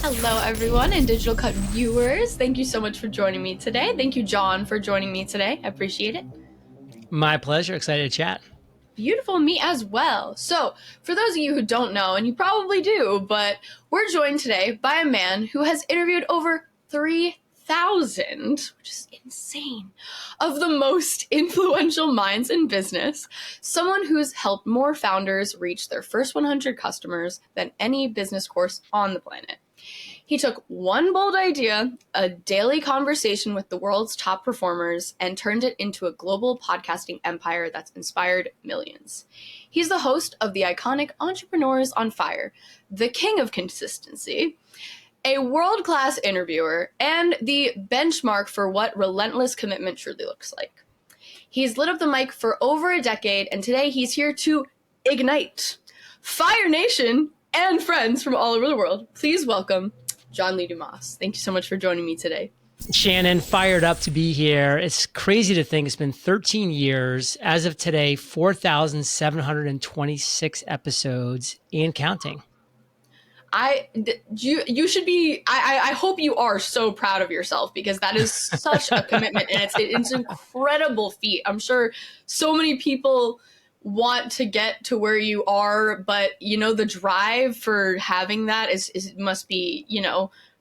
Hello, everyone, and Digital Cut viewers. Thank you so much for joining me today. Thank you, John, for joining me today. I appreciate it. My pleasure. Excited to chat. Beautiful, me as well. So, for those of you who don't know, and you probably do, but we're joined today by a man who has interviewed over 3,000, which is insane, of the most influential minds in business, someone who's helped more founders reach their first 100 customers than any business course on the planet. He took one bold idea, a daily conversation with the world's top performers, and turned it into a global podcasting empire that's inspired millions. He's the host of the iconic Entrepeneurs on Fire, the king of consistency, a world-class interviewer, and the benchmark for what relentless commitment truly looks like. He's lit up the mic for over a decade, and today he's here to ignite Fire Nation and friends from all over the world. Please welcome John Lee Dumas. Thank you so much for joining me today. Shannon, fired up to be here. It's crazy to think it's been 13 years. As of today, 4,726 episodes and counting. You should be, I hope you are so proud of yourself, because that is such a commitment, and it's an incredible feat. I'm sure so many people want to get to where you are, but the drive for having that must be,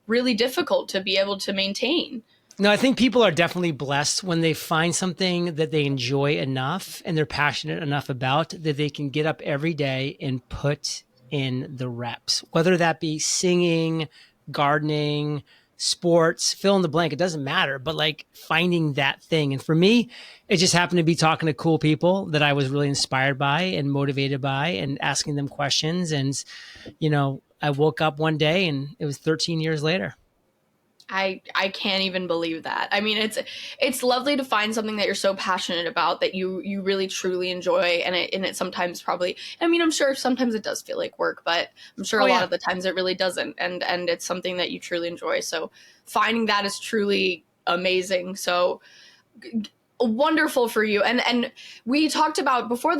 really difficult to be able to maintain. No, I think people are definitely blessed when they find something that they enjoy enough and they're passionate enough about that they can get up every day and put in the reps, whether that be singing, gardening, sports, fill in the blank. It doesn't matter, but like finding that thing. And for me, it just happened to be talking to cool people that I was really inspired by and motivated by and asking them questions. And, I woke up one day and it was 13 years later. I can't even believe that. I mean, it's lovely to find something that you're so passionate about that you really truly enjoy, and it sometimes probably, I mean, I'm sure sometimes it does feel like work, but I'm sure a lot of the times it really doesn't, and it's something that you truly enjoy. So finding that is truly amazing. So wonderful for you. And we talked about before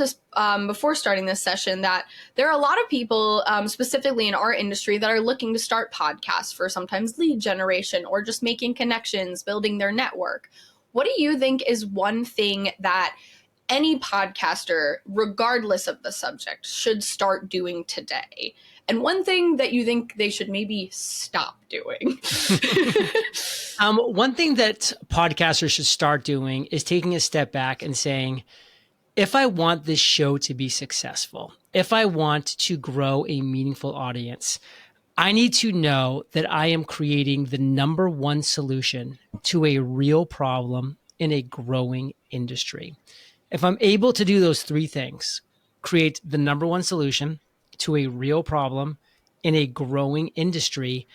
starting this session that there are a lot of people, specifically in our industry, that are looking to start podcasts for sometimes lead generation or just making connections, building their network. What do you think is one thing that any podcaster, regardless of the subject, should start doing today? And one thing that you think they should maybe stop doing? One thing that podcasters should start doing is taking a step back and saying, if I want this show to be successful, if I want to grow a meaningful audience, I need to know that I am creating the number one solution to a real problem in a growing industry. If I'm able to do those three things, create the number one solution to a real problem in a growing industry,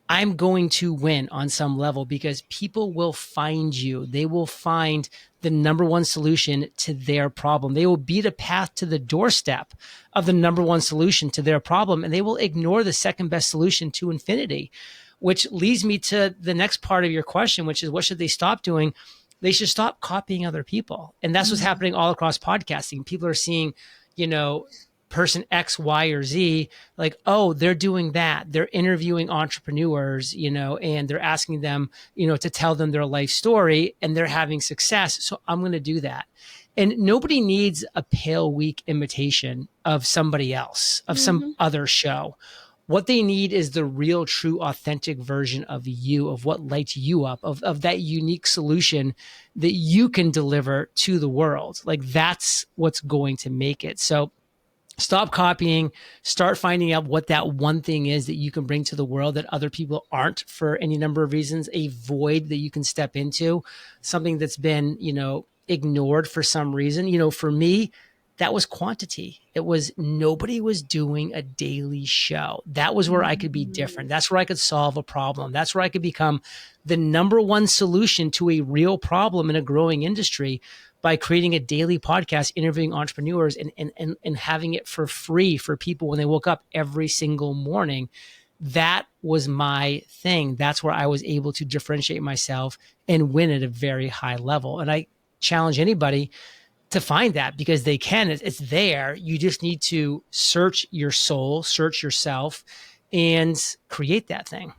I'm going to win on some level, because people will find you. They will find the number one solution to their problem. They will beat a path to the doorstep of the number one solution to their problem, and they will ignore the second best solution to infinity, which leads me to the next part of your question, which is what should they stop doing? They should stop copying other people. And that's what's happening all across podcasting. People are seeing, person X, Y, or Z, like, oh, they're doing that. They're interviewing entrepreneurs, and they're asking them, to tell them their life story, and they're having success. So I'm going to do that. And nobody needs a pale, weak imitation of somebody else, of some other show. What they need is the real, true, authentic version of you, of what lights you up, of that unique solution that you can deliver to the world. Like, that's what's going to make it. So stop copying, start finding out what that one thing is that you can bring to the world that other people aren't for any number of reasons, a void that you can step into, something that's been, ignored for some reason. For me, that was quantity. It was nobody was doing a daily show. That was where I could be different. That's where I could solve a problem. That's where I could become the number one solution to a real problem in a growing industry, by creating a daily podcast, interviewing entrepreneurs and having it for free for people when they woke up every single morning. That was my thing. That's where I was able to differentiate myself and win at a very high level. And I challenge anybody to find that, because they can. It's there. You just need to search your soul, search yourself, and create that thing.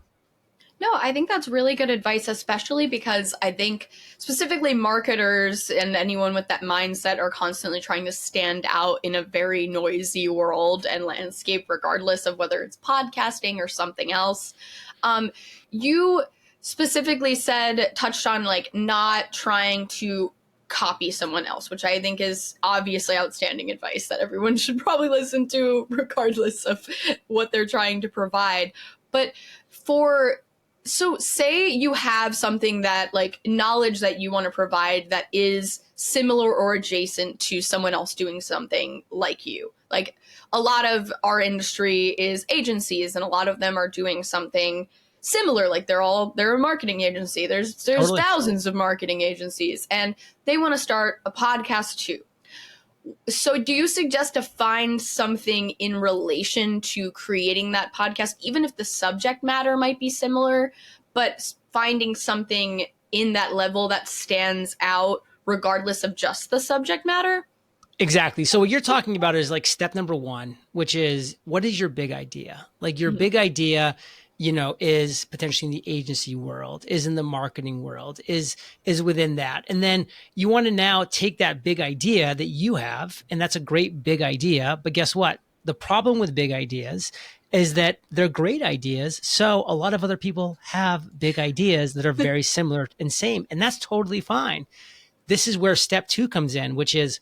No, I think that's really good advice, especially because I think specifically marketers and anyone with that mindset are constantly trying to stand out in a very noisy world and landscape, regardless of whether it's podcasting or something else. You specifically touched on like not trying to copy someone else, which I think is obviously outstanding advice that everyone should probably listen to, regardless of what they're trying to provide. But so say you have something that like knowledge that you want to provide that is similar or adjacent to someone else doing something like you. Like a lot of our industry is agencies, and a lot of them are doing something similar. Like they're a marketing agency. There's Totally. thousands of marketing agencies, and they want to start a podcast too. So do you suggest to find something in relation to creating that podcast, even if the subject matter might be similar, but finding something in that level that stands out regardless of just the subject matter? Exactly. So what you're talking about is like step number one, which is what is your big idea? Like your big idea, is potentially in the agency world, is in the marketing world, is within that. And then you want to now take that big idea that you have, and that's a great big idea. But guess what? The problem with big ideas is that they're great ideas. So a lot of other people have big ideas that are very similar and same, and that's totally fine. This is where step two comes in, which is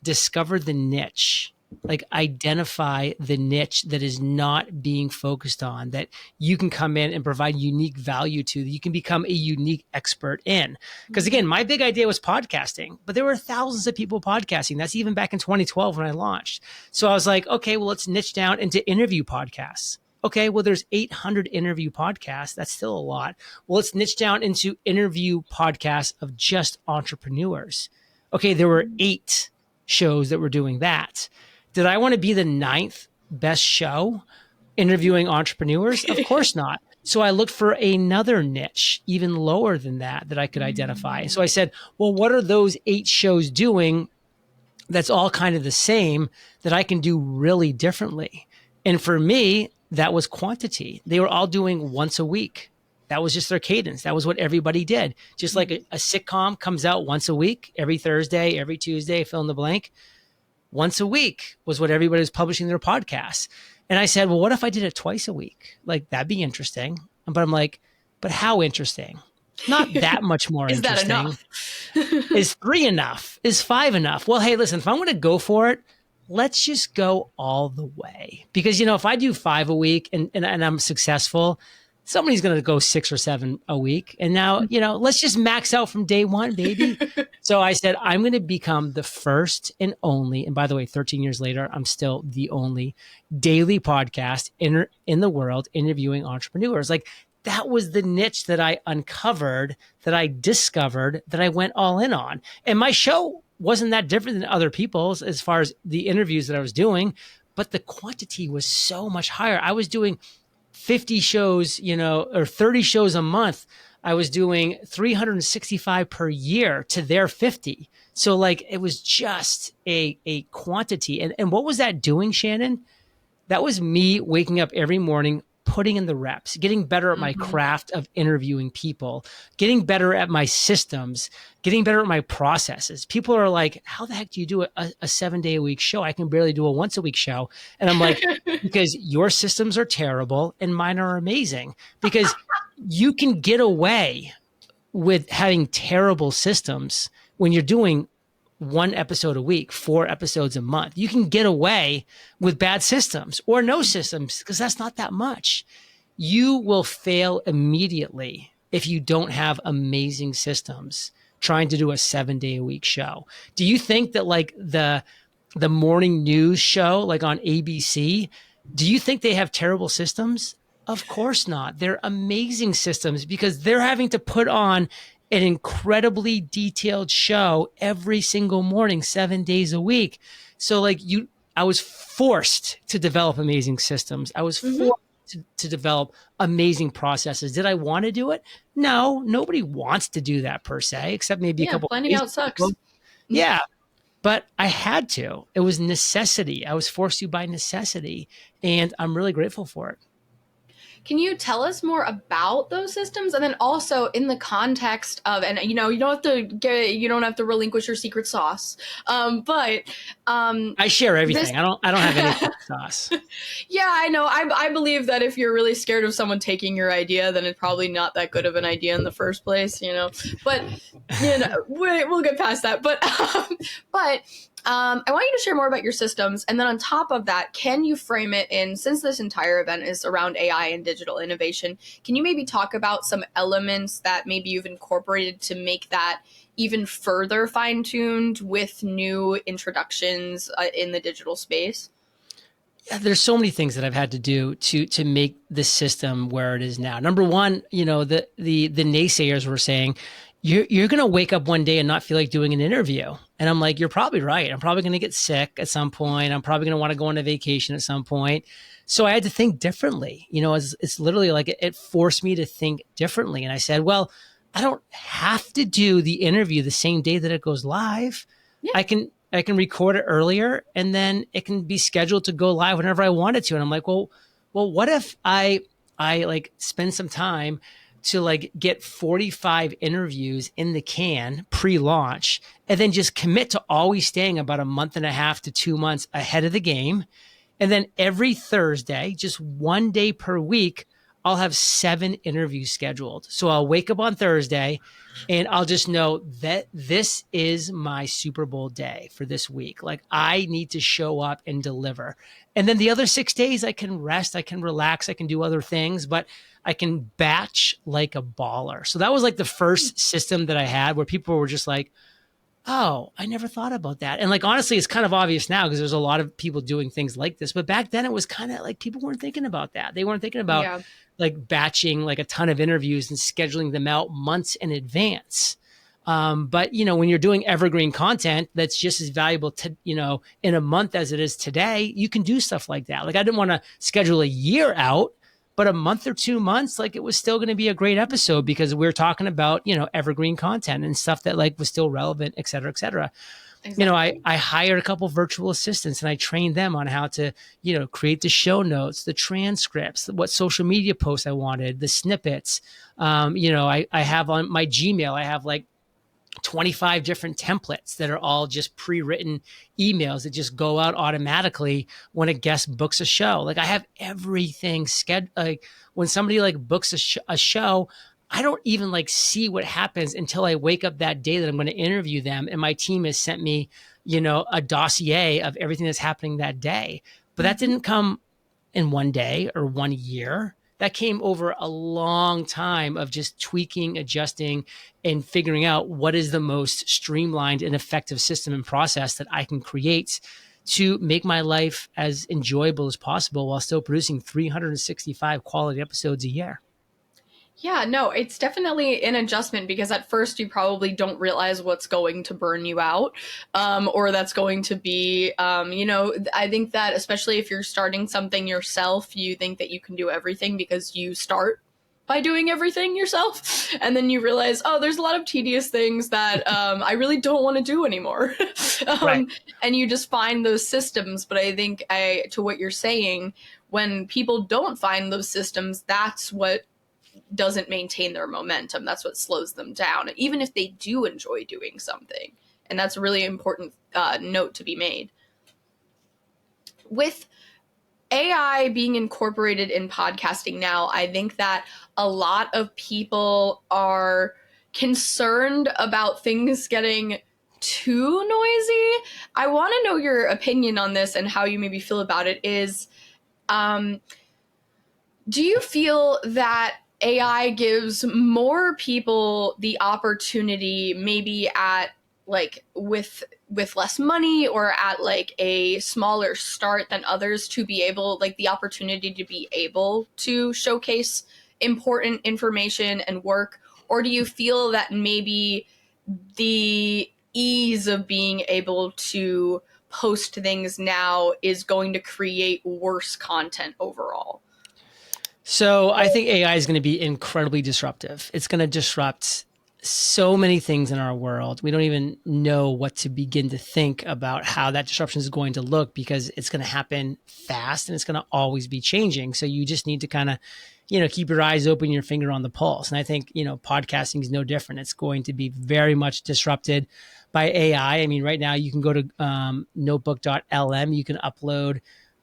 discover the niche. Like identify the niche that is not being focused on, that you can come in and provide unique value to, that you can become a unique expert in. Because again, my big idea was podcasting, but there were thousands of people podcasting. That's even back in 2012 when I launched. So I was like, okay, well, let's niche down into interview podcasts. Okay, well, there's 800 interview podcasts. That's still a lot. Well, let's niche down into interview podcasts of just entrepreneurs. Okay, there were 8 shows that were doing that. Did I want to be the 9th best show interviewing entrepreneurs? Of course not. So I looked for another niche, even lower than that I could identify. So I said, well, what are those 8 shows doing that's all kind of the same that I can do really differently? And for me, that was quantity. They were all doing once a week. That was just their cadence. That was what everybody did. Just like a sitcom comes out once a week, every Thursday, every Tuesday, fill in the blank. Once a week was what everybody was publishing their podcasts. And I said, well, what if I did it twice a week? Like, that'd be interesting. But I'm like, but how interesting? Not that much more Is interesting. that enough? Is 3 enough? Is 5 enough? Well, hey, listen, if I'm going to go for it, let's just go all the way. Because, if I do 5 a week and I'm successful, somebody's going to go 6 or 7 a week. And now, let's just max out from day one, baby. So I said, I'm going to become the first and only, and by the way, 13 years later, I'm still the only daily podcast in the world interviewing entrepreneurs. Like that was the niche that I uncovered, that I discovered, that I went all in on. And my show wasn't that different than other people's as far as the interviews that I was doing, but the quantity was so much higher. I was doing 50 shows, or 30 shows a month. I was doing 365 per year to their 50. So like, it was just a quantity. And what was that doing, Shannon? That was me waking up every morning, putting in the reps, getting better at my craft of interviewing people, getting better at my systems, getting better at my processes. People are like, how the heck do you do a 7-day-a-week show? I can barely do a once-a-week show. And I'm like, because your systems are terrible and mine are amazing. Because you can get away with having terrible systems when you're doing 1 episode a week, 4 episodes a month. You can get away with bad systems or no systems because that's not that much. You will fail immediately if you don't have amazing systems trying to do a 7-day-a-week show. Do you think that like the morning news show, like on ABC, do you think they have terrible systems? Of course not. They're amazing systems because they're having to put on an incredibly detailed show every single morning, 7 days a week. So like I was forced to develop amazing systems. I was forced to develop amazing processes. Did I want to do it? No, nobody wants to do that per se, except maybe a couple. Planning out sucks. Yeah. But I had to. It was necessity. I was forced to by necessity. And I'm really grateful for it. can you tell us more about those systems? And then also in the context of, and you don't have to relinquish your secret sauce. But I share this everything. I don't have any sauce. Yeah, I know. I believe that if you're really scared of someone taking your idea, then it's probably not that good of an idea in the first place, you know. But we'll get past that. But I want you to share more about your systems, and then on top of that, can you frame it in, since this entire event is around AI and digital innovation, can you maybe talk about some elements that maybe you've incorporated to make that even further fine-tuned with new introductions in the digital space? Yeah, there's so many things that I've had to do to make the system where it is now. Number one, the naysayers were saying you're going to wake up one day and not feel like doing an interview. And I'm like, you're probably right. I'm probably going to get sick at some point. I'm probably going to want to go on a vacation at some point. So I had to think differently. It's literally like it forced me to think differently. And I said, well, I don't have to do the interview the same day that it goes live. Yeah. I can record it earlier, and then it can be scheduled to go live whenever I wanted to. And I'm like, well, what if I like spend some time to like get 45 interviews in the can pre-launch, and then just commit to always staying about a month and a half to 2 months ahead of the game. And then every Thursday, just one day per week, I'll have 7 interviews scheduled. So I'll wake up on Thursday and I'll just know that this is my Super Bowl day for this week. Like, I need to show up and deliver. And then the other 6 days I can rest, I can relax, I can do other things, but I can batch like a baller. So that was like the first system that I had where people were just like, oh, I never thought about that. And like, honestly, it's kind of obvious now because there's a lot of people doing things like this. But back then it was kind of like people weren't thinking about that. They weren't thinking about like batching like a ton of interviews and scheduling them out months in advance. But when you're doing evergreen content that's just as valuable to, in a month as it is today, you can do stuff like that. Like, I didn't want to schedule a year out, but a month or 2 months, like, it was still going to be a great episode because we were talking about, evergreen content and stuff that like was still relevant, et cetera, et cetera. Exactly. I hired a couple virtual assistants and I trained them on how to, create the show notes, the transcripts, what social media posts I wanted, the snippets. I have on my Gmail, I have like 25 different templates that are all just pre-written emails that just go out automatically when a guest books a show. Like, I have everything scheduled. Like, when somebody like books a show, I don't even like see what happens until I wake up that day that I'm going to interview them. And my team has sent me, a dossier of everything that's happening that day. But that didn't come in one day or 1 year. That came over a long time of just tweaking, adjusting, and figuring out what is the most streamlined and effective system and process that I can create to make my life as enjoyable as possible while still producing 365 quality episodes a year. Yeah, no, it's definitely an adjustment because at first you probably don't realize what's going to burn you out, or that's going to be, I think that especially if you're starting something yourself, you think that you can do everything because you start by doing everything yourself. And then you realize, oh, there's a lot of tedious things that I really don't want to do anymore. Right. And you just find those systems. But I think to what you're saying, when people don't find those systems, that's what doesn't maintain their momentum. That's what slows them down, even if they do enjoy doing something. And that's a really important note to be made. With AI being incorporated in podcasting now, I think that a lot of people are concerned about things getting too noisy. I want to know your opinion on this and how you maybe feel about it. Do you feel that AI gives more people the opportunity, maybe at like with less money or at like a smaller start than others, to be able, like, the opportunity to be able to showcase important information and work? Or do you feel that maybe the ease of being able to post things now is going to create worse content overall? So I think AI is going to be incredibly disruptive. It's going to disrupt so many things in our world. We don't even know what to begin to think about how that disruption is going to look, because it's going to happen fast and it's going to always be changing. So you just need to kind of, keep your eyes open, your finger on the pulse. And I think, podcasting is no different. It's going to be very much disrupted by AI. I mean, right now you can go to notebook.lm, you can upload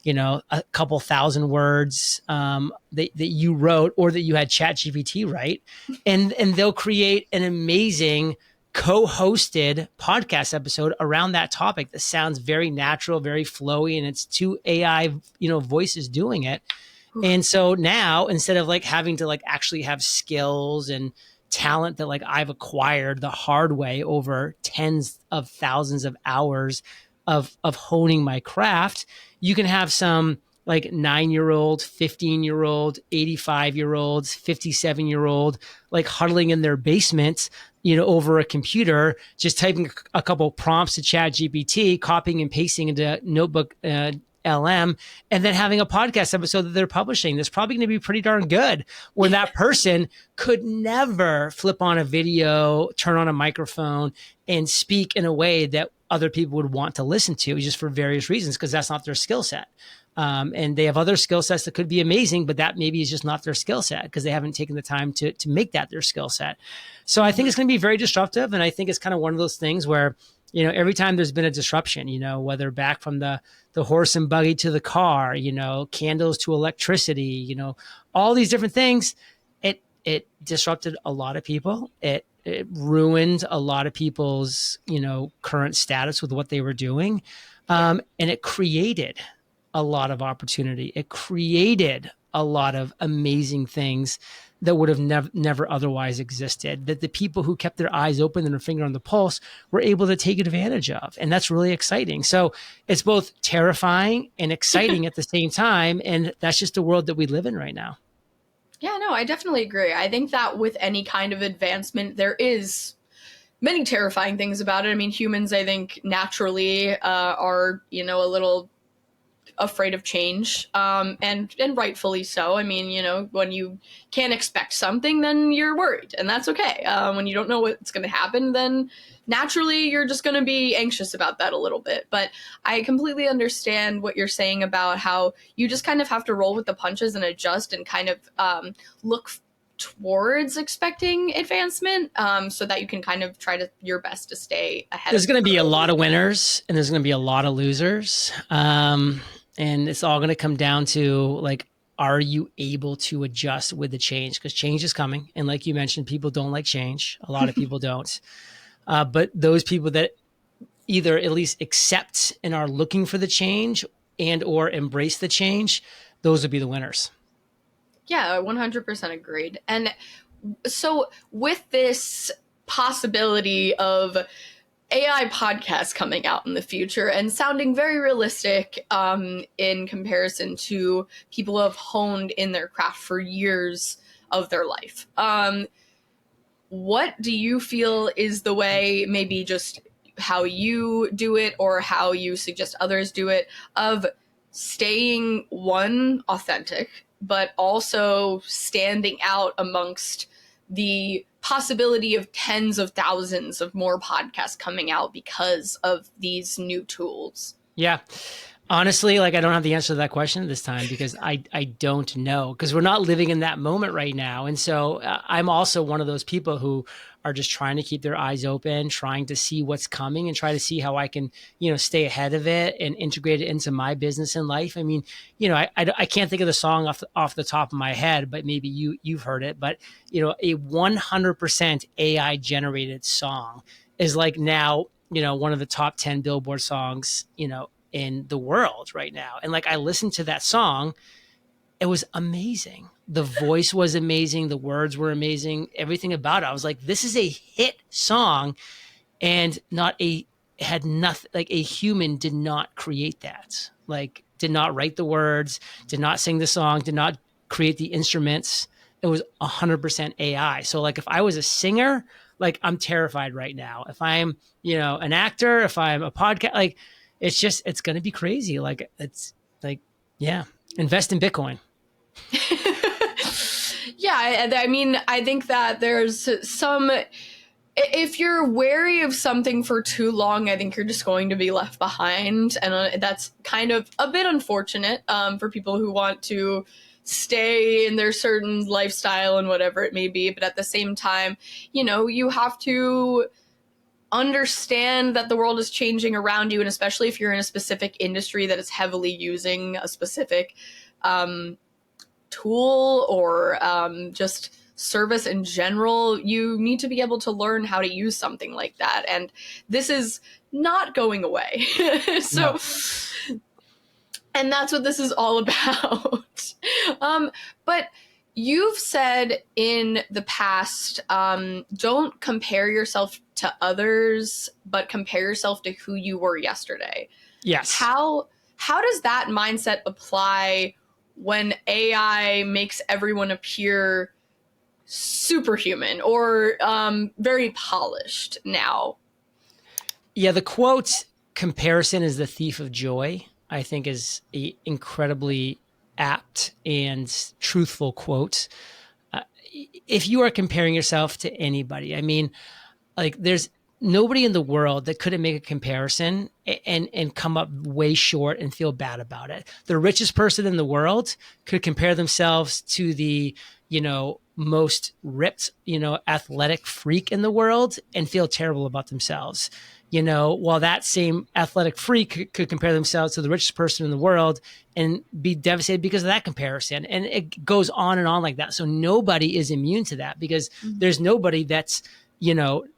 a couple thousand words that you wrote or that you had ChatGPT write, and they'll create an amazing co-hosted podcast episode around that topic that sounds very natural, very flowy, and it's two AI voices doing it. And so now, instead of like having to like actually have skills and talent that like I've acquired the hard way over tens of thousands of hours of honing my craft, you can have some like 9-year-old, 15-year-old, 85-year-olds, 57-year-old, like huddling in their basement, over a computer, just typing a couple prompts to ChatGPT, copying and pasting into Notebook LM, and then having a podcast episode that they're publishing that's probably going to be pretty darn good, when that person could never flip on a video, turn on a microphone, and speak in a way that other people would want to listen to, just for various reasons, because that's not their skill set. And they have other skill sets that could be amazing, but that maybe is just not their skill set because they haven't taken the time to make that their skill set. So I think it's going to be very disruptive. And I think it's kind of one of those things where, every time there's been a disruption, whether back from the horse and buggy to the car, candles to electricity, all these different things, it disrupted a lot of people. It ruined a lot of people's, current status with what they were doing. And it created a lot of opportunity. It created a lot of amazing things that would have never otherwise existed, that the people who kept their eyes open and their finger on the pulse were able to take advantage of. And that's really exciting. So it's both terrifying and exciting at the same time. And that's just the world that we live in right now. Yeah, no, I definitely agree. I think that with any kind of advancement, there is many terrifying things about it. I mean, humans, I think, naturally are, a little afraid of change, and rightfully so. I mean, when you can't expect something, then you're worried, and that's okay. When you don't know what's going to happen, then naturally you're just going to be anxious about that a little bit. But I completely understand what you're saying about how you just kind of have to roll with the punches and adjust and kind of look towards expecting advancement, so that you can kind of try to your best to stay ahead. There's going to be a lot of winners and there's going to be a lot of losers. And it's all going to come down to like, are you able to adjust with the change? Because change is coming. And like you mentioned, people don't like change. A lot of people don't. But those people that either at least accept and are looking for the change and or embrace the change, those would be the winners. Yeah, 100% agreed. And so with this possibility of AI podcasts coming out in the future and sounding very realistic in comparison to people who have honed in their craft for years of their life. What do you feel is the way, maybe just how you do it or how you suggest others do it, of staying, one, authentic, but also standing out amongst the possibility of tens of thousands of more podcasts coming out because of these new tools? Yeah. Honestly, like I don't have the answer to that question this time because I don't know, because we're not living in that moment right now. And so I'm also one of those people who are just trying to keep their eyes open, trying to see what's coming and try to see how I can, stay ahead of it and integrate it into my business and life. I mean, I can't think of the song off the top of my head, but maybe you've heard it, but a 100% AI generated song is like now, one of the top 10 Billboard songs, in the world right now. And like I listened to that song, it was amazing. The voice was amazing. The words were amazing. Everything about it. I was like, this is a hit song, and had nothing, like a human did not create that. Like did not write the words, did not sing the song, did not create the instruments. It was 100% AI. So like if I was a singer, like I'm terrified right now. If I'm, an actor, if I'm a podcast, like it's going to be crazy. Like it's like, yeah, invest in Bitcoin. Yeah. I mean, I think that there's some if you're wary of something for too long, I think you're just going to be left behind. And that's kind of a bit unfortunate for people who want to stay in their certain lifestyle and whatever it may be. But at the same time, you have to understand that the world is changing around you. And especially if you're in a specific industry that is heavily using a specific tool or just service in general, you need to be able to learn how to use something like that. And this is not going away. So, no. And that's what this is all about. But you've said in the past, don't compare yourself to others, but compare yourself to who you were yesterday. Yes. How does that mindset apply when AI makes everyone appear superhuman or very polished now? Yeah, the quote, comparison is the thief of joy, I think is an incredibly apt and truthful quote. If you are comparing yourself to anybody, I mean, like there's nobody in the world that couldn't make a comparison and come up way short and feel bad about it. The richest person in the world could compare themselves to the, most ripped, athletic freak in the world and feel terrible about themselves. While that same athletic freak could compare themselves to the richest person in the world and be devastated because of that comparison. And it goes on and on like that. So nobody is immune to that because there's nobody that's,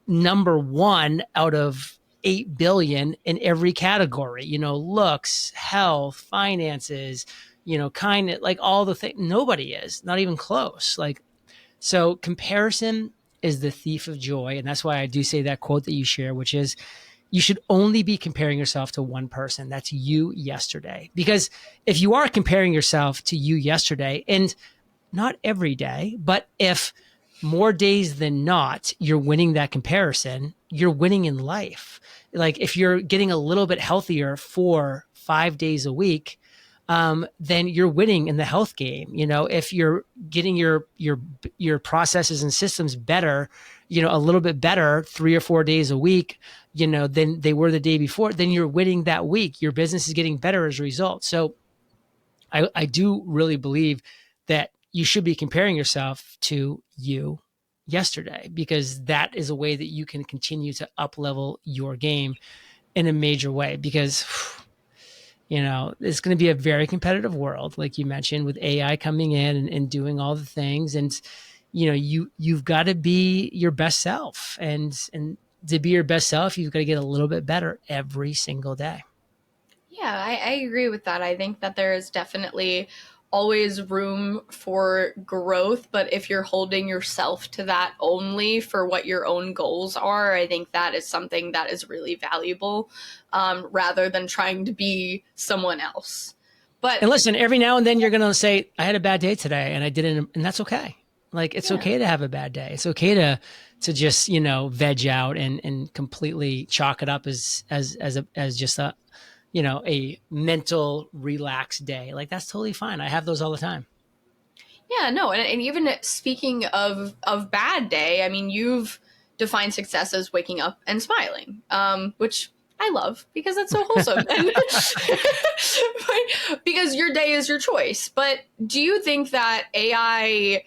number one out of 8 billion in every category, looks, health, finances, kindness, like all the things. Nobody is, not even close. So comparison is the thief of joy. And that's why I do say that quote that you share, which is you should only be comparing yourself to one person. That's you yesterday. Because if you are comparing yourself to you yesterday, and not every day, but if more days than not, you're winning that comparison, you're winning in life. Like if you're getting a little bit healthier 4-5 days a week, then you're winning in the health game. If you're getting your processes and systems better, a little bit better 3 or 4 days a week, than they were the day before, then you're winning that week. Your business is getting better as a result. So I do really believe that you should be comparing yourself to you yesterday, because that is a way that you can continue to up level your game in a major way. Because it's going to be a very competitive world, like you mentioned, with AI coming in and doing all the things. And, you've got to be your best self. And to be your best self, you've got to get a little bit better every single day. Yeah, I agree with that. I think that there is definitely always room for growth, but if you're holding yourself to that only for what your own goals are, I think that is something that is really valuable, rather than trying to be someone else. And listen, every now and then you're going to say, I had a bad day today and I didn't, and that's okay. Like, it's okay to have a bad day. It's okay to just, veg out and completely chalk it up as just a, a mental relaxed day. Like, that's totally fine. I have those all the time. Yeah, no. And even speaking of bad day, I mean, you've defined success as waking up and smiling, which I love because it's so wholesome. Because your day is your choice. But do you think that AI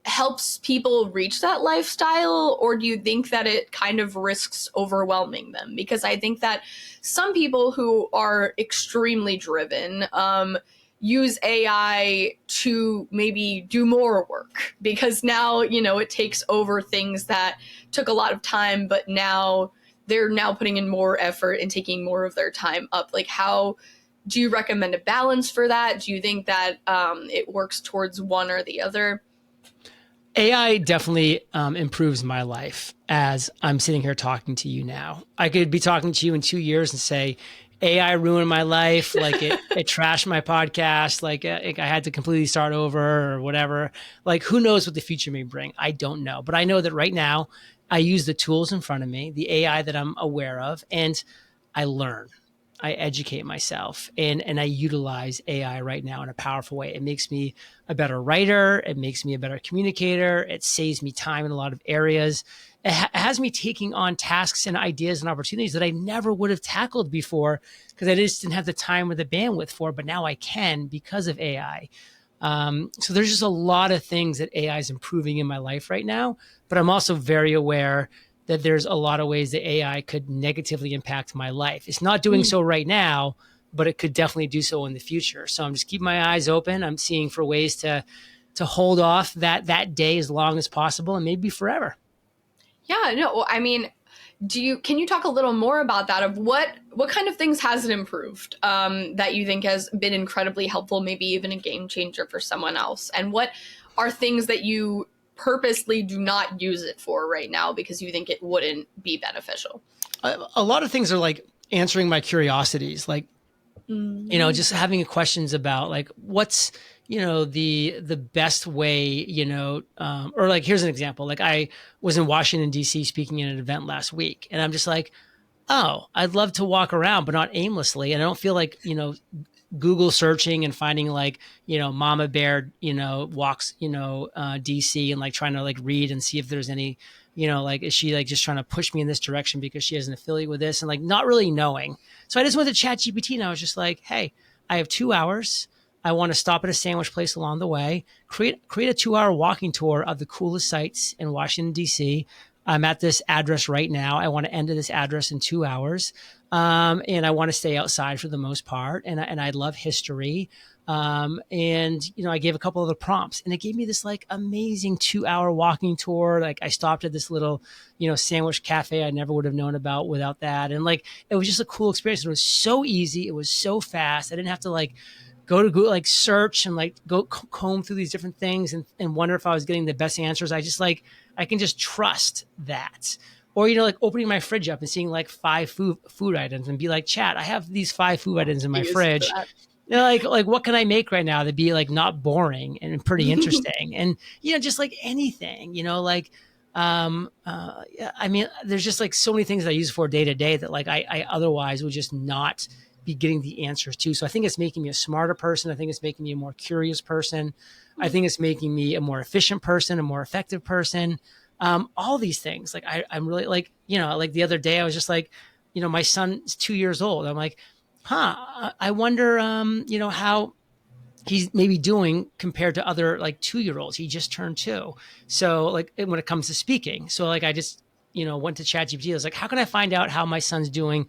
helps people reach that lifestyle, or do you think that it kind of risks overwhelming them? Because I think that some people who are extremely driven use AI to maybe do more work, because now, it takes over things that took a lot of time, but now they're putting in more effort and taking more of their time up. Like, how do you recommend a balance for that? Do you think that it works towards one or the other? AI definitely improves my life as I'm sitting here talking to you now. I could be talking to you in 2 years and say, AI ruined my life. Like it trashed my podcast. Like I had to completely start over or whatever. Like, who knows what the future may bring? I don't know. But I know that right now I use the tools in front of me, the AI that I'm aware of, and I learn. I educate myself, and I utilize AI right now in a powerful way. It makes me a better writer. It makes me a better communicator. It saves me time in a lot of areas. It has me taking on tasks and ideas and opportunities that I never would have tackled before because I just didn't have the time or the bandwidth for, but now I can because of AI. So there's just a lot of things that AI is improving in my life right now, but I'm also very aware that there's a lot of ways that AI could negatively impact my life. It's not doing so right now, but it could definitely do so in the future. So I'm just keeping my eyes open. I'm seeing for ways to hold off that day as long as possible and maybe forever. Yeah, no, I mean, can you talk a little more about that, of what kind of things has it improved, that you think has been incredibly helpful, maybe even a game changer for someone else? And what are things that you purposely do not use it for right now because you think it wouldn't be beneficial? A lot of things are like answering my curiosities, like, just having questions about like what's, the best way, or like, here's an example. Like I was in Washington, DC speaking at an event last week, and I'm just like, oh, I'd love to walk around, but not aimlessly. And I don't feel like, Google searching and finding like, Mama Bear, walks, DC, and like trying to like read and see if there's any, like, is she like just trying to push me in this direction because she has an affiliate with this, and like not really knowing. So I just went to ChatGPT and I was just like, hey, I have 2 hours. I want to stop at a sandwich place along the way, create a 2 hour walking tour of the coolest sites in Washington, DC. I'm at this address right now. I want to end at this address in 2 hours. And I want to stay outside for the most part. And I love history. I gave a couple of the prompts, and it gave me this like amazing 2 hour walking tour. Like I stopped at this little, sandwich cafe I never would have known about without that. And like, it was just a cool experience. It was so easy. It was so fast. I didn't have to like go to Google, like search and like go comb through these different things and wonder if I was getting the best answers. I just like, I can just trust that. Or, like opening my fridge up and seeing like 5 food items and be like, chat, I have these 5 food items in my fridge. Like what can I make right now to be like not boring and pretty interesting? And, just like anything, I mean, there's just like so many things I use for day to day that like I otherwise would just not be getting the answers to. So I think it's making me a smarter person. I think it's making me a more curious person. I think it's making me a more efficient person, a more effective person. All these things, like I'm really like, like the other day I was just like, my son's 2 years old. I'm like, I wonder, how he's maybe doing compared to other like 2-year-olds. He just turned 2. So like when it comes to speaking, so like I just, went to ChatGPT. I was like, how can I find out how my son's doing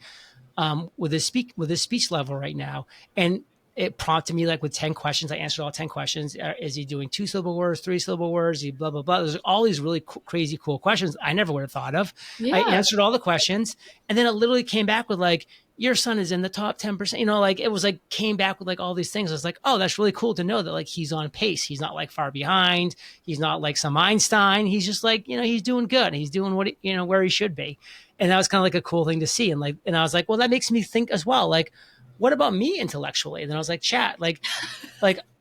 with his speech level right now? And it prompted me like with 10 questions. I answered all 10 questions. Is he doing 2-syllable words, 3-syllable words? He blah, blah, blah. There's all these really crazy, cool questions I never would have thought of. Yeah. I answered all the questions. And then it literally came back with like, your son is in the top 10%, like it was like, came back with like all these things. I was like, oh, that's really cool to know that like he's on pace. He's not like far behind. He's not like some Einstein. He's just like, he's doing good. He's doing what, where he should be. And that was kind of like a cool thing to see. And I was like, well, that makes me think as well. Like, what about me intellectually? And then I was like, chat, like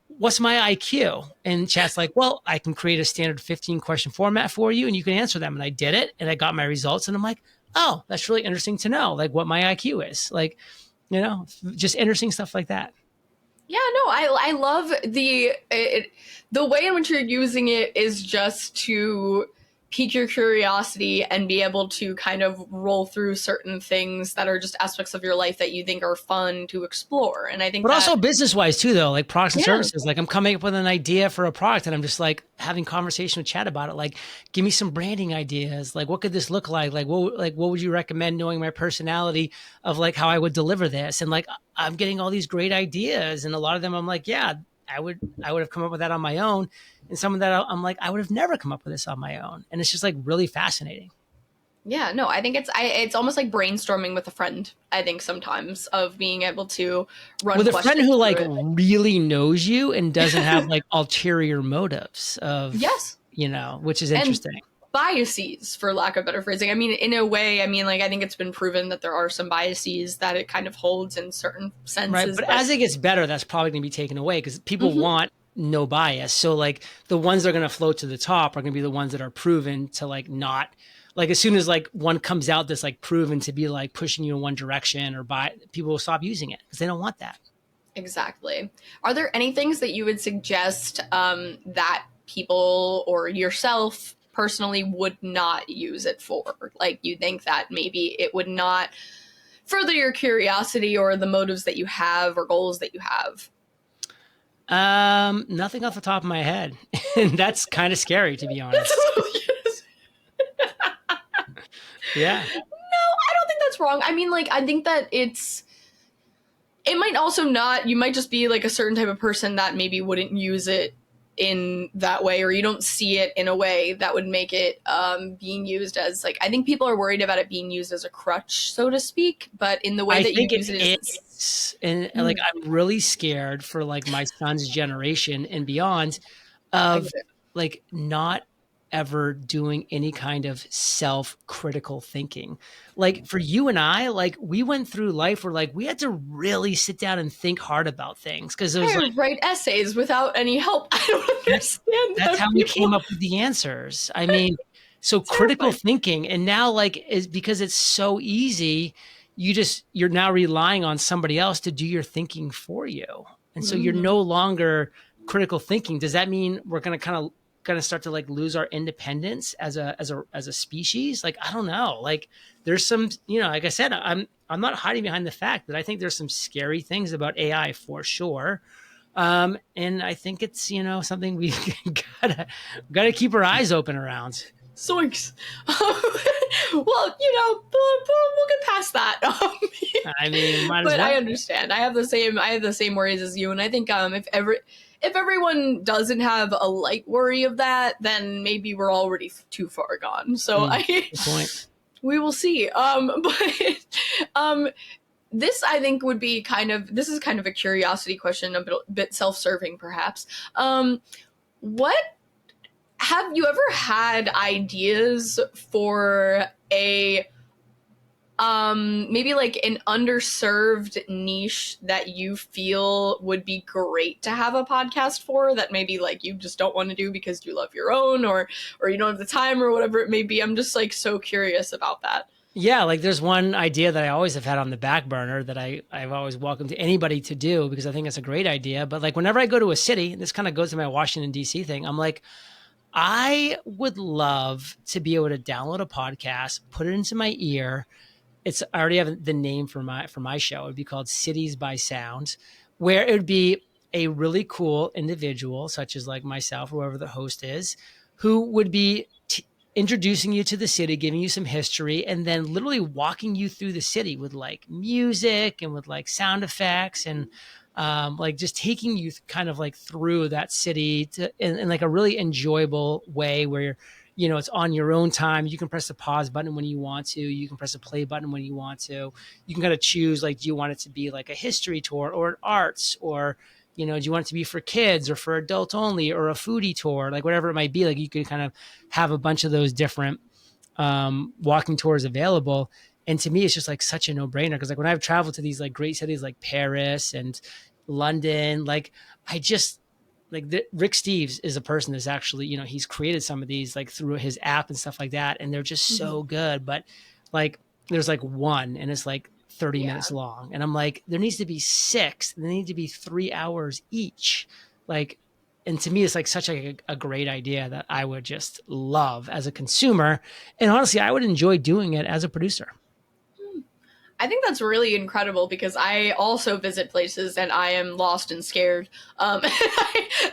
what's my IQ? And chat's like, well, I can create a standard 15 question format for you and you can answer them. And I did it and I got my results. And I'm like, oh, that's really interesting to know, like what my IQ is. Like, just interesting stuff like that. Yeah, no, I love the way in which you're using it is just to pique your curiosity and be able to kind of roll through certain things that are just aspects of your life that you think are fun to explore. And I think but also business wise too, though, like products and services, like I'm coming up with an idea for a product and I'm just like having conversation with chat about it. Like, give me some branding ideas. Like, what could this look like? Like, what would you recommend, knowing my personality of like how I would deliver this? And like, I'm getting all these great ideas. And a lot of them I'm like, yeah, I would have come up with that on my own. And some of that I'm like, I would have never come up with this on my own. And it's just like really fascinating. Yeah, no, I think it's almost like brainstorming with a friend. I think sometimes of being able to run with a friend who like really knows you and doesn't have like ulterior motives of, yes, which is interesting. And biases, for lack of better phrasing. I mean, in a way, like I think it's been proven that there are some biases that it kind of holds in certain senses. Right, but as it gets better, that's probably going to be taken away because people want no bias. So like the ones that are going to float to the top are going to be the ones that are proven to like not like as soon as like one comes out that's like proven to be like pushing you in one direction or people will stop using it because they don't want that. Exactly. Are there any things that you would suggest that people or yourself personally would not use it for? Like you think that maybe it would not further your curiosity or the motives that you have or goals that you have? Nothing off the top of my head. And that's kind of scary, to be honest. Yeah. No, I don't think that's wrong. I mean, like, I think that it might also not, you might just be like a certain type of person that maybe wouldn't use it in that way, or you don't see it in a way that would make it being used as like, I think people are worried about it being used as a crutch, so to speak, but in the way that you use it is. And like, I'm really scared for like my son's generation and beyond of like not ever doing any kind of self-critical thinking. Like for you and I, like we went through life where like we had to really sit down and think hard about things because it was like write essays without any help. I don't understand. That's how we came up with the answers. I mean, so critical thinking, and now like is because it's so easy, you're now relying on somebody else to do your thinking for you. And so you're no longer critical thinking. Does that mean we're going to start to like lose our independence as a species? Like, I don't know. Like there's some, like I said, I'm not hiding behind the fact that I think there's some scary things about AI for sure. And I think it's, something we gotta keep our eyes open around. Zoinks. Well, we'll get past that. I mean, but I understand. I have the same worries as you, and I think if everyone doesn't have a light worry of that, then maybe we're already too far gone. So good point. We will see. This I think would be this is kind of a curiosity question, a bit self-serving perhaps. What have you ever had ideas for a maybe like an underserved niche that you feel would be great to have a podcast for, that maybe like you just don't want to do because you love your own or you don't have the time or whatever it may be? I'm just like so curious about that. Yeah, like there's one idea that I always have had on the back burner that I've always welcomed anybody to do because I think it's a great idea. But like whenever I go to a city, and this kind of goes to my Washington, D.C. thing, I'm like, I would love to be able to download a podcast, put it into my ear. I already have the name for my show. It would be called Cities by Sound, where it would be a really cool individual, such as like myself, or whoever the host is, who would be introducing you to the city, giving you some history, and then literally walking you through the city with like music and with like sound effects and like just taking you kind of like through that city in like a really enjoyable way where it's on your own time. You can press the pause button when you want to. You can press the play button when you want to. You can kind of choose, like, do you want it to be like a history tour or an arts, or, do you want it to be for kids or for adults only, or a foodie tour, like whatever it might be. Like you could kind of have a bunch of those different walking tours available. And to me, it's just like such a no-brainer because like when I've traveled to these like great cities like Paris and London, like Rick Steves is a person that's actually, he's created some of these like through his app and stuff like that. And they're just so good. But like, there's like one and it's like 30 minutes long. And I'm like, there needs to be 6. They need to be 3 hours each. Like, and to me, it's like such a great idea that I would just love as a consumer. And honestly, I would enjoy doing it as a producer. I think that's really incredible because I also visit places and I am lost and scared. And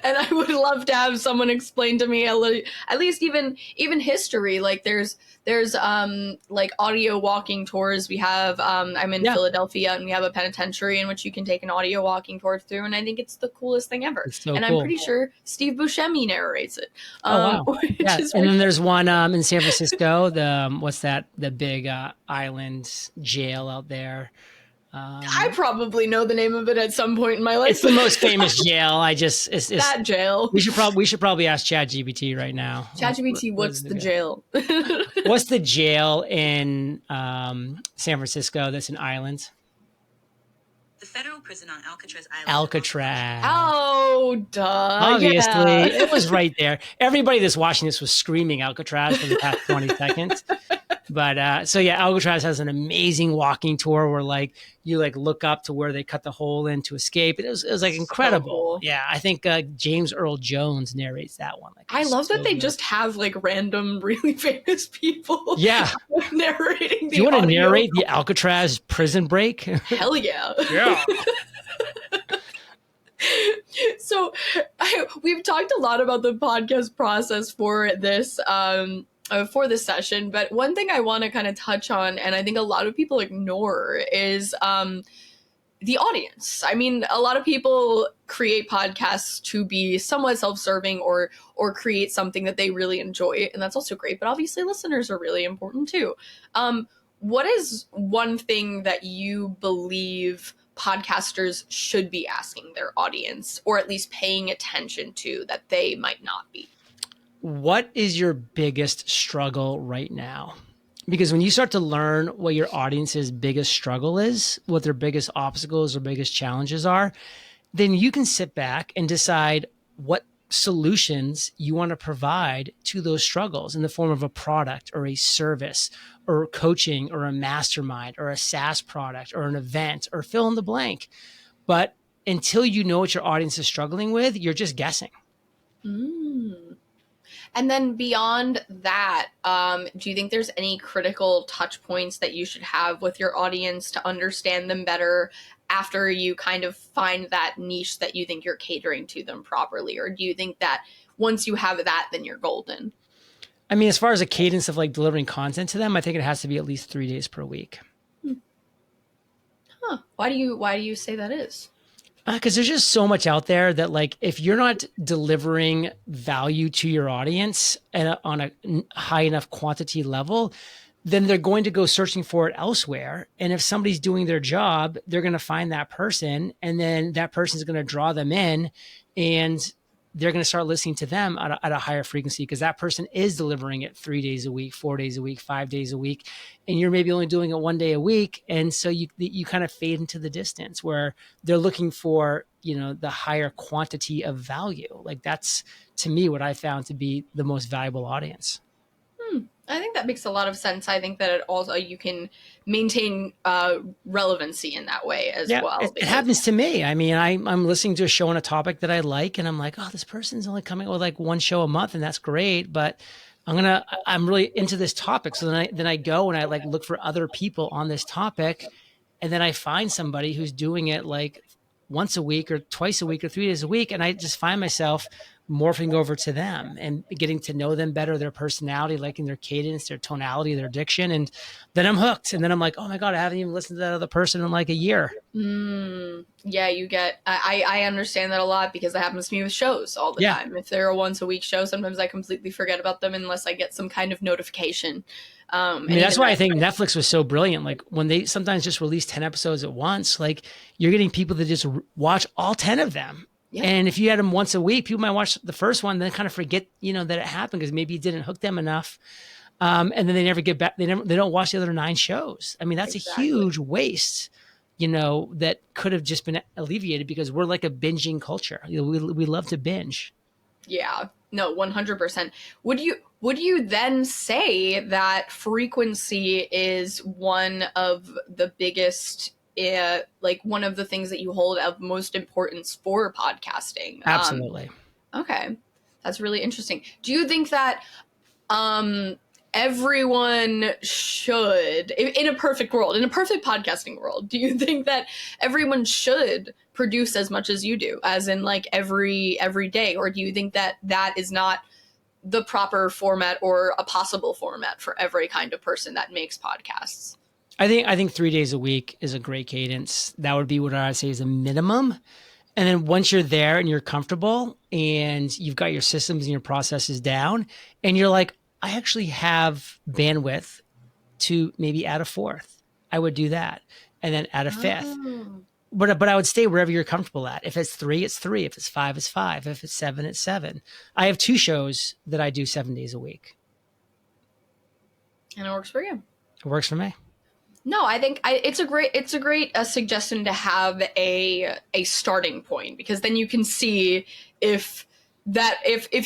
I would love to have someone explain to me at least even history. Like there's like audio walking tours. We have I'm in Philadelphia and we have a penitentiary in which you can take an audio walking tour through, and I think it's the coolest thing ever. So and cool. I'm pretty sure Steve Buscemi narrates it. Oh wow! Yeah. And then there's one in San Francisco. The big island jail out there. I probably know the name of it at some point in my life. It's the most famous jail. It's that jail. We should probably ask ChatGPT right now. ChatGPT, what's the jail? What's the jail in San Francisco that's an island? The federal prison on Alcatraz Island. Alcatraz. Oh, duh. Obviously, Yeah. it was right there. Everybody that's watching this was screaming Alcatraz for the past 20 seconds. But so yeah, Alcatraz has an amazing walking tour where like you like look up to where they cut the hole in to escape. It was like incredible. So cool. Yeah, I think James Earl Jones narrates that one. Like, I love that they good. just have like random, really famous people. Yeah, narrating. Do you want to narrate the Alcatraz prison break? Hell yeah. Yeah. So we've talked a lot about the podcast process for this session, but one thing I want to kind of touch on, and I think a lot of people ignore, is the audience. I mean, a lot of people create podcasts to be somewhat self-serving or create something that they really enjoy, and that's also great, but obviously listeners are really important too. What is one thing that you believe podcasters should be asking their audience, or at least paying attention to, that they might not be? What is your biggest struggle right now? Because when you start to learn what your audience's biggest struggle is, what their biggest obstacles or biggest challenges are, then you can sit back and decide what solutions you want to provide to those struggles in the form of a product or a service or coaching or a mastermind or a SaaS product or an event or fill in the blank. But until you know what your audience is struggling with, you're just guessing. And then beyond that, do you think there's any critical touch points that you should have with your audience to understand them better after you kind of find that niche that you think you're catering to them properly? Or do you think that once you have that, then you're golden? I mean, as far as a cadence of like delivering content to them, I think it has to be at least 3 days per week. Huh. Why do you say that is? Because there's just so much out there that like, if you're not delivering value to your audience on a high enough quantity level, then they're going to go searching for it elsewhere. And if somebody's doing their job, they're going to find that person, and then that person is going to draw them in, and they're going to start listening to them at a higher frequency, because that person is delivering it 3 days a week, 4 days a week, 5 days a week. And you're maybe only doing it 1 day a week. And so you kind of fade into the distance where they're looking for, the higher quantity of value. Like, that's, to me, what I found to be the most valuable audience. I think that makes a lot of sense. I think that it also, you can maintain relevancy in that way as well. It happens to me. I mean, I'm listening to a show on a topic that I like, and I'm like, oh, this person's only coming with like one show a month, and that's great. But I'm really into this topic. So then I go and I like look for other people on this topic, and then I find somebody who's doing it like once a week or twice a week or 3 days a week, and I just find myself morphing over to them and getting to know them better, their personality, liking their cadence, their tonality, their diction. And then I'm hooked. And then I'm like, oh my God, I haven't even listened to that other person in like a year. Yeah, I understand that a lot, because that happens to me with shows all the time. If they're a once a week show, sometimes I completely forget about them unless I get some kind of notification. I mean, that's why I think Netflix was so brilliant. Like, when they sometimes just release 10 episodes at once, like, you're getting people to just watch all 10 of them. Yeah. And if you had them once a week, people might watch the first one, then kind of forget, that it happened because maybe it didn't hook them enough. And then they never get back. They don't watch the other 9 shows. I mean, that's a huge waste, that could have just been alleviated, because we're like a binging culture. We love to binge. Yeah, no, 100%. Would you then say that frequency is one of the biggest, like one of the things that you hold of most importance for podcasting? Absolutely. Okay, that's really interesting. Do you think that everyone should, in a perfect world, in a perfect podcasting world, do you think that everyone should produce as much as you do, as in like every day? Or do you think that that is not the proper format or a possible format for every kind of person that makes podcasts? I think 3 days a week is a great cadence. That would be what I'd say is a minimum. And then once you're there and you're comfortable and you've got your systems and your processes down, and you're like, I actually have bandwidth to maybe add a 4th, I would do that. And then add a 5th. But I would stay wherever you're comfortable at. If it's 3, it's 3. If it's 5, it's 5. If it's 7, it's 7. I have 2 shows that I do 7 days a week. And it works for you. It works for me. No, I think it's a great suggestion to have a starting point, because then you can see if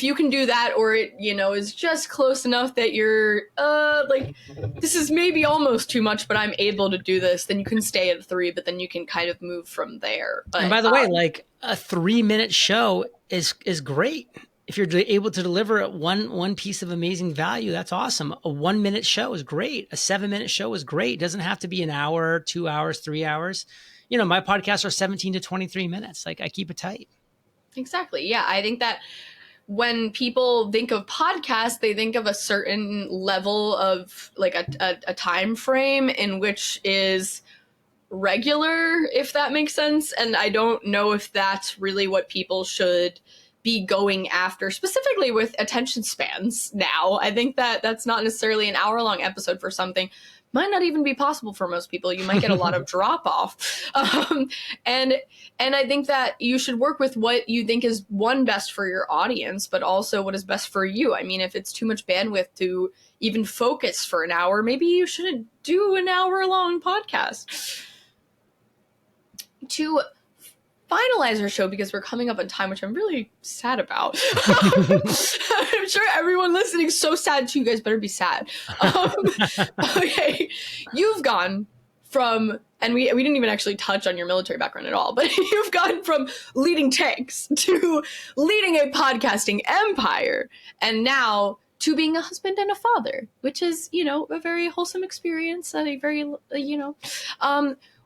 you can do that, or it, you know, is just close enough that you're like, this is maybe almost too much, but I'm able to do this. Then you can stay at 3, but then you can kind of move from there. But And by the way, like a 3-minute show is great. If you're able to deliver one piece of amazing value, that's awesome. A 1-minute show is great. A 7-minute show is great. It doesn't have to be an hour, 2 hours, 3 hours. You know, my podcasts are 17 to 23 minutes. Like, I keep it tight. Exactly. Yeah, I think that when people think of podcasts, they think of a certain level of like a time frame in which is regular, if that makes sense. And I don't know if that's really what people should be going after, specifically with attention spans now. I think that that's not necessarily an hour-long episode for something. Might not even be possible for most people. You might get a lot of drop off. And I think that you should work with what you think is, one, best for your audience, but also what is best for you. I mean, if it's too much bandwidth to even focus for an hour, maybe you shouldn't do an hour-long podcast. To finalize our show, because we're coming up on time, which I'm really sad about. I'm sure everyone listening is so sad too. You guys better be sad. Okay, you've gone from, and we didn't even actually touch on your military background at all, but you've gone from leading tanks to leading a podcasting empire, and now to being a husband and a father, which is, you know, a very wholesome experience, and a very, you know,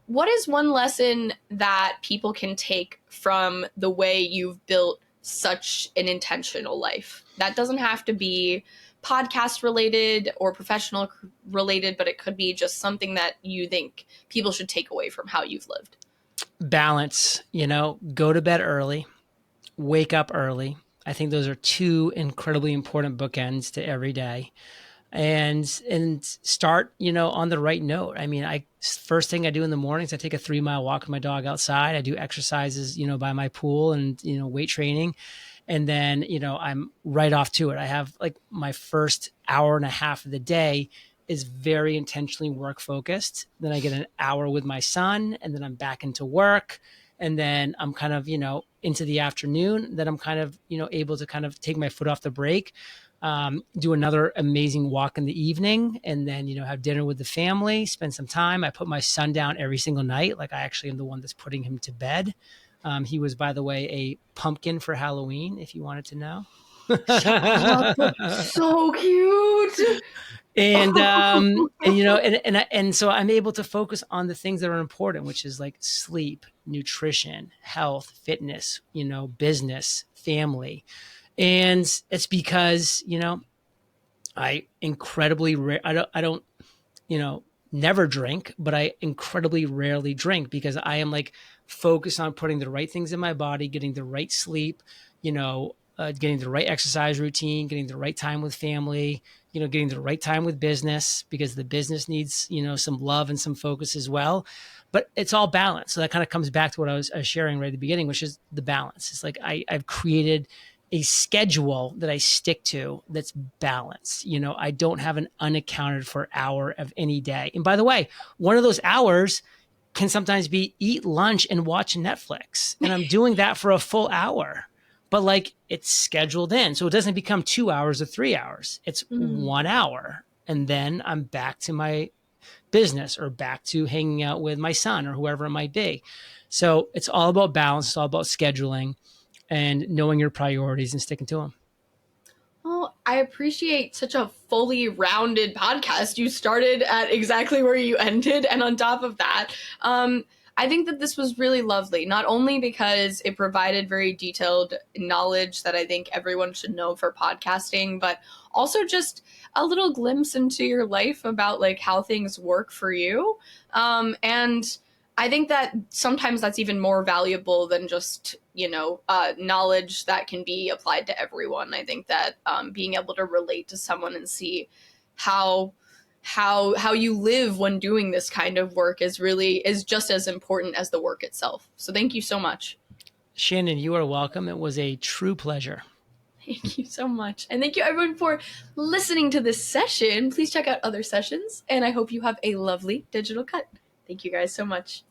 what is one lesson that people can take from the way you've built such an intentional life? That doesn't have to be podcast related or professional related, but it could be just something that you think people should take away from how you've lived. Balance, you know, go to bed early, wake up early. I think those are 2 incredibly important bookends to every day. And start, you know, on the right note. I mean, first thing I do in the mornings, I take a 3-mile walk with my dog outside. I do exercises, you know, by my pool, and, you know, weight training. And then, you know, I'm right off to it. I have like my first hour and a half of the day is very intentionally work focused. Then I get an hour with my son, and then I'm back into work. And then I'm kind of, you know, into the afternoon. Then I'm kind of, you know, able to kind of take my foot off the brake. Do another amazing walk in the evening, and then, you know, have dinner with the family, spend some time. I put my son down every single night. Like, I actually am the one that's putting him to bed. He was, by the way, a pumpkin for Halloween, if you wanted to know. So cute. And you know, and so I'm able to focus on the things that are important, which is like sleep, nutrition, health, fitness, you know, business, family. And it's because, you know, I don't, you know, never drink, but I incredibly rarely drink, because I am like focused on putting the right things in my body, getting the right sleep, you know, getting the right exercise routine, getting the right time with family, you know, getting the right time with business, because the business needs, you know, some love and some focus as well. But it's all balance. So that kind of comes back to what I was sharing right at the beginning, which is the balance. It's like I've created a schedule that I stick to that's balanced. You know, I don't have an unaccounted for hour of any day. And by the way, one of those hours can sometimes be eat lunch and watch Netflix. And I'm doing that for a full hour, but like, it's scheduled in. So it doesn't become 2 hours or 3 hours. It's 1 hour. And then I'm back to my business, or back to hanging out with my son, or whoever it might be. So it's all about balance. It's all about scheduling and knowing your priorities and sticking to them. Well, I appreciate such a fully rounded podcast. You started at exactly where you ended. And on top of that, I think that this was really lovely, not only because it provided very detailed knowledge that I think everyone should know for podcasting, but also just a little glimpse into your life about like how things work for you. And I think that sometimes that's even more valuable than just, you know, knowledge that can be applied to everyone. I think that being able to relate to someone and see how you live when doing this kind of work is just as important as the work itself. So thank you so much. Shannon, you are welcome. It was a true pleasure. Thank you so much. And thank you everyone for listening to this session. Please check out other sessions, and I hope you have a lovely digital cut. Thank you guys so much.